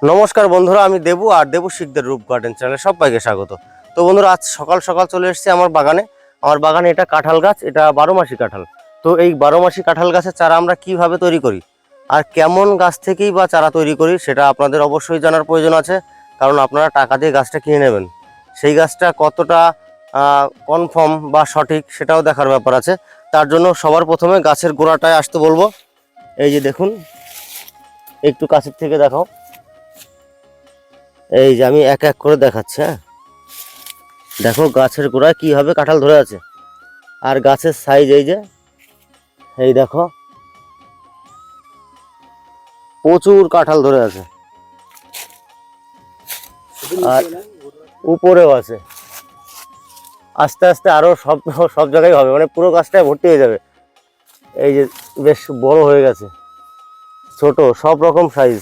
নমস্কার বন্ধুরা, আমি দেবু আর দেবু শিকদার রূপ গার্ডেন চ্যানেলে সবাইকে স্বাগত। তো বন্ধুরা, আজ সকাল সকাল চলে এসেছি আমার বাগানে। এটা কাঁঠাল গাছ, এটা 12 মাসি কাঁঠাল। তো এই 12 মাসি কাঁঠাল গাছের চারা আমরা কিভাবে তৈরি করি আর কেমন গাছ থেকেই বা চারা তৈরি করি সেটা আপনাদের অবশ্যই জানার প্রয়োজন আছে। কারণ আপনারা টাকা দিয়ে গাছটা কিনে নেবেন, সেই গাছটা কতটা কনফার্ম বা সঠিক সেটাও দেখার ব্যাপার আছে। তার জন্য সবার প্রথমে গাছের গোড়াটায় আসতে বলবো। এই যে দেখুন, একটু কাছের থেকে দেখাও। এই যে আমি এক এক করে দেখাচ্ছি। হ্যাঁ, দেখো গাছের গোড়ায় কিভাবে কাঁঠাল ধরে আছে, আর গাছের সাইজ এই দেখো, প্রচুর কাঁঠাল ধরে আছে, আর উপরেও আছে। আস্তে আস্তে আরো সব সব জায়গায় হবে, মানে পুরো গাছটায় ভর্তি হয়ে যাবে। এই যে বেশ বড় হয়ে গেছে, ছোট, সব রকম সাইজ।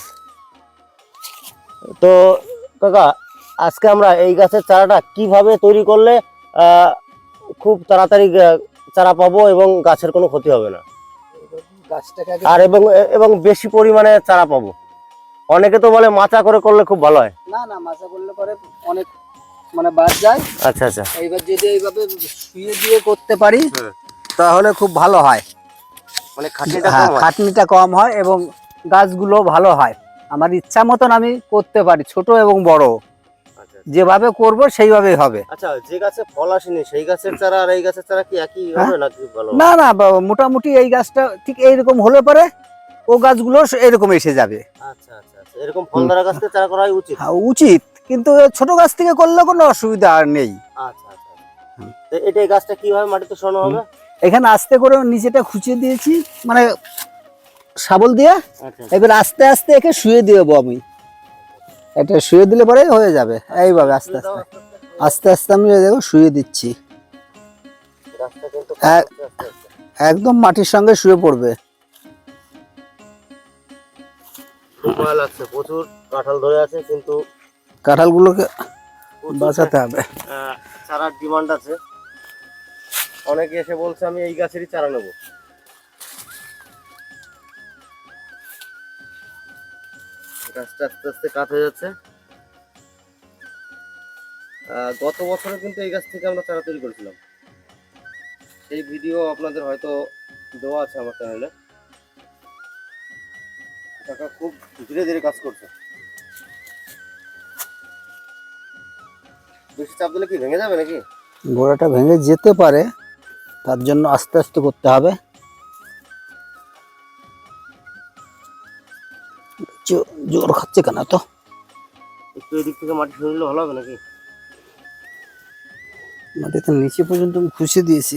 তো কাকা, আজকে আমরা এই গাছের চারাটা কিভাবে তৈরি করলে খুব তাড়াতাড়ি চারা পাবো এবং গাছের কোনো ক্ষতি হবে না, আর এবং বেশি পরিমাণে চারা পাবো। অনেকে তো বলে মাচা করে করলে খুব ভালো হয়। না না, মাচা করলে পরে অনেক মানে বাদ যায়। আচ্ছা আচ্ছা, এইবার যদি এইভাবে শুয়ে দিয়ে করতে পারি তাহলে খুব ভালো হয়, মানে খাটনিটা কম হয় এবং গাছগুলো ভালো হয়। আমার ইচ্ছা মতন আমি করতে পারি, ছোট এবং বড় যেভাবে করব সেইভাবেই হবে। আচ্ছা, যে গাছে ফল আসেনি সেই গাছের চারা আর এই গাছের চারা কি একই হবে নাকি ভালো? না না, মোটামুটি এই গাছটা ঠিক এইরকম হলে পরে ও গাছগুলো এরকম এসে যাবে। আচ্ছা আচ্ছা আচ্ছা, এরকম ফল ধরা গাছ থেকে চারা করাই উচিত। উচিত, কিন্তু ছোট গাছ থেকে করলে কোনো অসুবিধা আর নেই। আচ্ছা আচ্ছা, তো এটা এই গাছটা কিভাবে মাটিতে শোনো হবে? এখানে আস্তে করে নিচেটা খুঁচিয়ে দিয়েছি, মানে শাবল দিয়ে। এবার আস্তে আস্তে একে শুয়ে দেবো আমি। এটা শুয়ে দিলে পরে হয়ে যাবে। এইভাবে আস্তে আস্তে আস্তে আস্তে আমি দেখো শুয়ে দিচ্ছি, একদম মাটির সঙ্গে শুয়ে পড়বে। ভয় লাগছে, প্রচুর কাঁঠাল ধরে আছে, কিন্তু কাঁঠালগুলোকে বাঁচাতে হবে। চারার ডিমান্ড আছে, অনেকে এসে বলছে আমি এই গাছেরই চারা নেবো। গাছটা আস্তে আস্তে কাট হয়ে যাচ্ছে। গত বছরে কিন্তু এই গাছ থেকে আমরা চারা তৈরি করেছিলাম, সেই ভিডিও আপনাদের হয়তো দেওয়া আছে আমার চ্যানেলে। কাকা খুব ধীরে ধীরে কাজ করছে, বেশি চাপ দিলে কি ভেঙে যাবে নাকি? গোড়াটা ভেঙে যেতে পারে, তার জন্য আস্তে আস্তে করতে হবে। জোর খাচ্ছে কেন তো? একটু এদিক থেকে মাটি সরিয়ে নিলে ভালো হবে নাকি? মাটিতে নিচে পর্যন্ত আমি খুশি দিয়েছি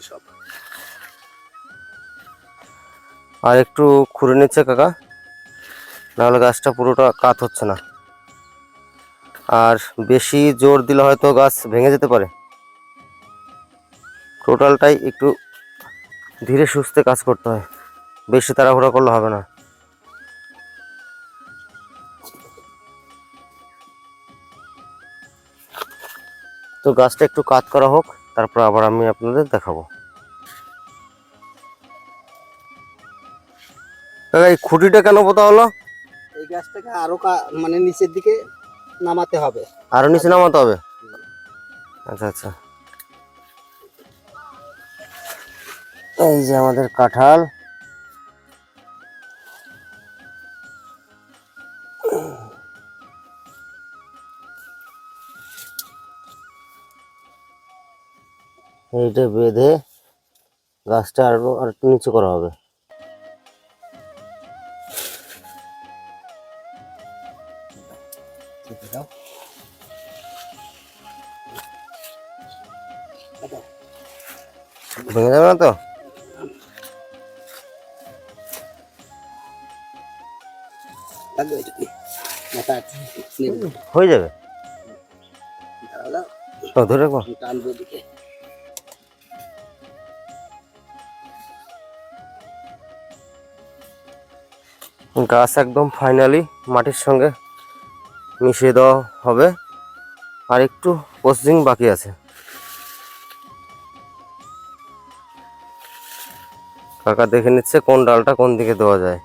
সব। আর একটু খুঁড়ে নিচ্ছে কাকা, নাহলে গাছটা পুরোটা কাত হচ্ছে না। আর বেশি জোর দিলে হয়তো গাছ ভেঙে যেতে পারে। টোটালটাই একটু ধীরে সুস্থে কাজ করতে হয়, বেশি তাড়াহুড়া করলে হবে না। তো গাছটা একটু কাত করা হোক, তারপর আবার আমি আপনাদের দেখাবো। এই খুঁটিটা কেন পোতা হলো? এই গাছটাকে আরো মানে নিচের দিকে নামাতে হবে, আরো নিচে নামাতে হবে। আচ্ছা আচ্ছা, এই যে আমাদের কাঁঠাল। এইটা বেঁধে গাছটা আরো আর একটু নিচু করা হবে। ভেঙে যাবে না তো? হয়ে যাবে, ধরে রাখবো। গাছ একদম ফাইনালি মাটির সঙ্গে মিশিয়ে দেওয়া হবে, আর একটু প্রসেসিং বাকি আছে। কাকা দেখে নিচ্ছে কোন ডালটা কোন দিকে দেওয়া যায়।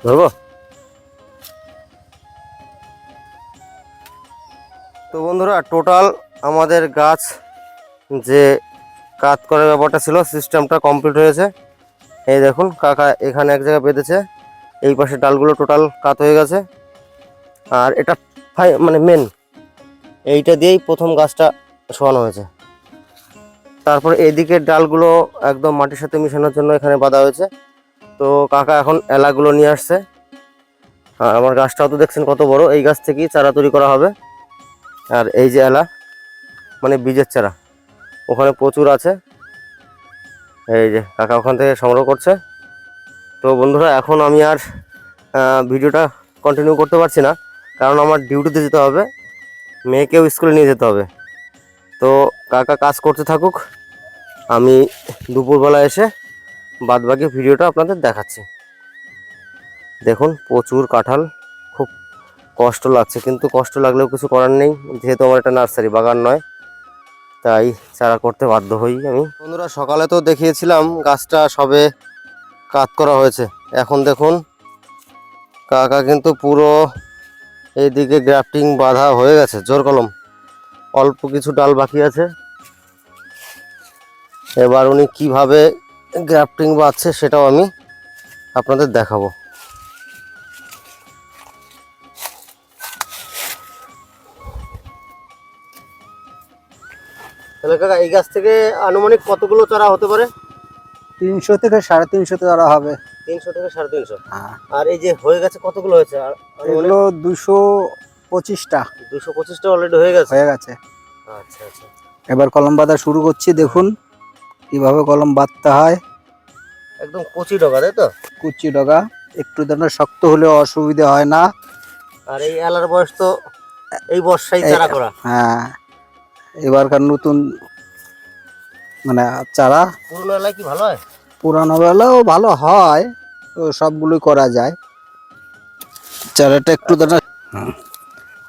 ধরবো। তো বন্ধুরা টোটাল আমাদের গাছ যে কাট করার ব্যাপারটা ছিল সিস্টেমটা কমপ্লিট হয়েছে। এই দেখুন কাকা এখানে এক জায়গায় বেঁধেছে, এই পাশে ডালগুলো টোটাল কাট হয়ে গেছে। আর এটা মানে মেন এইটা দিয়েই প্রথম গাছটা শোয়ানো হয়েছে। তারপর এদিকের ডালগুলো একদম মাটির সাথে মিশানোর জন্য এখানে বাঁধা হয়েছে। তো কাকা এখন এলাগুলো নিয়ে আসছে। আর আমার গাছটাও তো দেখছেন কত বড়, এই গাছ থেকেই চারা তৈরি করা হবে। আর এই যে এলা মানে বীজের চারা ওখানে প্রচুর আছে, এই যে কাকা ওখান থেকে সংগ্রহ করছে। তো বন্ধুরা এখন আমি আর ভিডিওটা কন্টিনিউ করতে পারছি না, কারণ আমার ডিউটিতে যেতে হবে, মেয়েকেও স্কুলে নিয়ে যেতে হবে। তো কাকা কাজ করতে থাকুক, আমি দুপুরবেলা এসে বাদবাকি ভিডিওটা আপনাদের দেখাচ্ছি। দেখুন প্রচুর কাঁঠাল, খুব কষ্ট লাগছে, কিন্তু কষ্ট লাগলেও কিছু করার নেই, যেহেতু আমার একটা নার্সারি বাগান নয়, তাই চারা করতে বাধ্য হই আমি। বন্ধুরা সকালে তো দেখিয়েছিলাম গাছটা সবে কাট করা হয়েছে, এখন দেখুন কাকা কিন্তু পুরো এইদিকে গ্রাফটিং বাঁধা হয়ে গেছে জোর কলম, অল্প কিছু ডাল বাকি আছে। এবার উনি কিভাবে গ্রাফটিং বাঁধছে সেটাও আমি আপনাদের দেখাবো। তাহলে কাকা এই গাছ থেকে আনুমানিক কতগুলো চারা হতে পারে? 300 থেকে 350 চারা হবে। 300 থেকে 350। হ্যাঁ, আর এই যে হয়ে গেছে কতগুলো হয়েছে? আর এগুলো 225টা 225টা অলরেডি হয়ে গেছে। আচ্ছা আচ্ছা। এবার কলম বাঁধা শুরু করছি, দেখুন কিভাবে কলম বাঁধতে হয়। একদম কচি ডগা, তাই তো? কুচি ডগা, একটু যেন শক্ত হলেও অসুবিধা হয় না। আর এই এলার বয়স তো এই বর্ষায় চারা করা। হ্যাঁ, এবারকার নতুন মানে চারা। পুরনো এলায় কি ভালো হয়? পুরানো বেলাও ভালো হয়, তো সবগুলোই করা যায়। চারাটা একটু দানা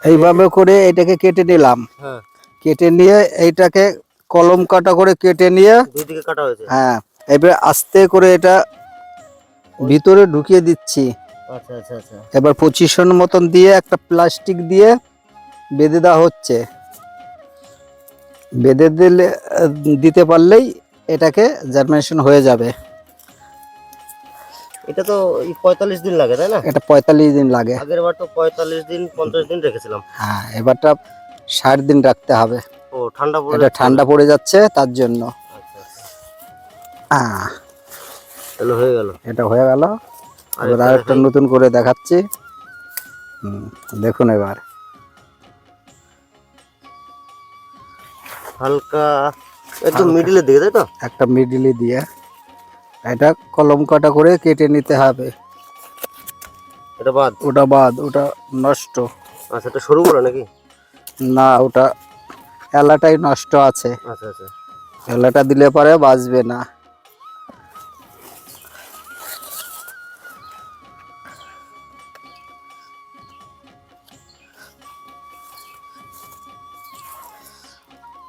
এইভাবে করে এটাকে কেটে নিলাম। হ্যাঁ, কেটে নিয়ে এইটাকে কলম কাটা করে কেটে নিয়ে, দুই দিকে কাটা হয়েছে। হ্যাঁ, এবার আস্তে করে এটা ভিতরে ঢুকিয়ে দিচ্ছি। আচ্ছা আচ্ছা আচ্ছা। এবার পজিশন মতন দিয়ে একটা প্লাস্টিক দিয়ে বেঁধে দেওয়া হচ্ছে। বেঁধে দিতে পারলেই এটাকে জার্মিনেশন হয়ে যাবে। এটা তো 45 দিন লাগে, তাই না? এটা 45 দিন লাগে। আগের বার তো 45 দিন 50 দিন রেখেছিলাম। হ্যাঁ, এবারটা 60 দিন রাখতে হবে। ও ঠান্ডা পড়ে এটা যাচ্ছে। ঠান্ডা পড়ে যাচ্ছে তার জন্য। আচ্ছা আচ্ছা। আহ, তাহলে হয়ে গেল। এটা হয়ে গেল। এবার আরেকটা আরেকটা দেখাই। নতুন করে দেখাচ্ছি। দেখুন এবার হালকা একদম মিডিলের দিকে, তাই তো? একটা মিডিলে দিয়ে এটা কলম কাটা করে কেটে নিতে হবে। এটা বাদ। ওটা বাদ, ওটা নষ্ট। আচ্ছা, এটা সরু বড় নাকি? না, ওটা এলাটাই নষ্ট আছে। আচ্ছা আচ্ছা। এলাটা দিলে পরে বাঁচবে না।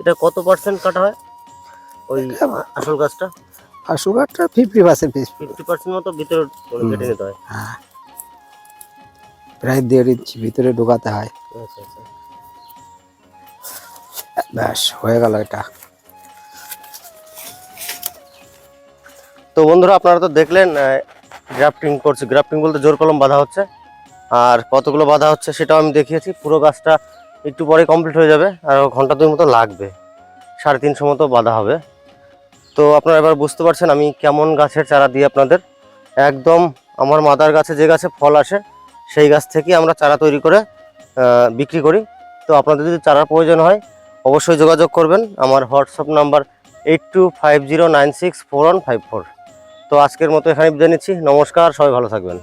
এটা কত পার্সেন্ট কাটা হয় ওই আসল গাছটা? আর সুগারটা 50% 50% মতো ভিতরে কেটে নিতে হয়। হ্যাঁ, প্রায় 1.5 ইঞ্চি ভিতরে ঢোকাতে হয়। আচ্ছা আচ্ছা। ব্যাস হয়ে গেল এটা। তো বন্ধুরা আপনারা তো দেখলেন গ্রাফটিং করছে, গ্রাফটিং বলতে জোর কলম বাঁধা হচ্ছে। আর কতগুলো বাঁধা হচ্ছে সেটাও আমি দেখিয়েছি। পুরো গাছটা একটু পরে কমপ্লিট হয়ে যাবে, আর ঘন্টা 2 মতো লাগবে, 350 মতো বাঁধা হবে। তো আপনারা এবার বুঝতে পারছেন আমি কেমন গাছের চারা দিয়ে আপনাদের একদম আমার মাদার গাছে যে গাছে ফল আসে সেই গাছ থেকে আমরা চারা তৈরি করে বিক্রি করি। তো আপনাদের যদি চারার প্রয়োজন হয় অবশ্যই যোগাযোগ করবেন। আমার হোয়াটসঅ্যাপ নাম্বার 8250964154। তো আজকের মতো এখানে বিদায় নিচ্ছি। নমস্কার, সবাই ভালো থাকবেন।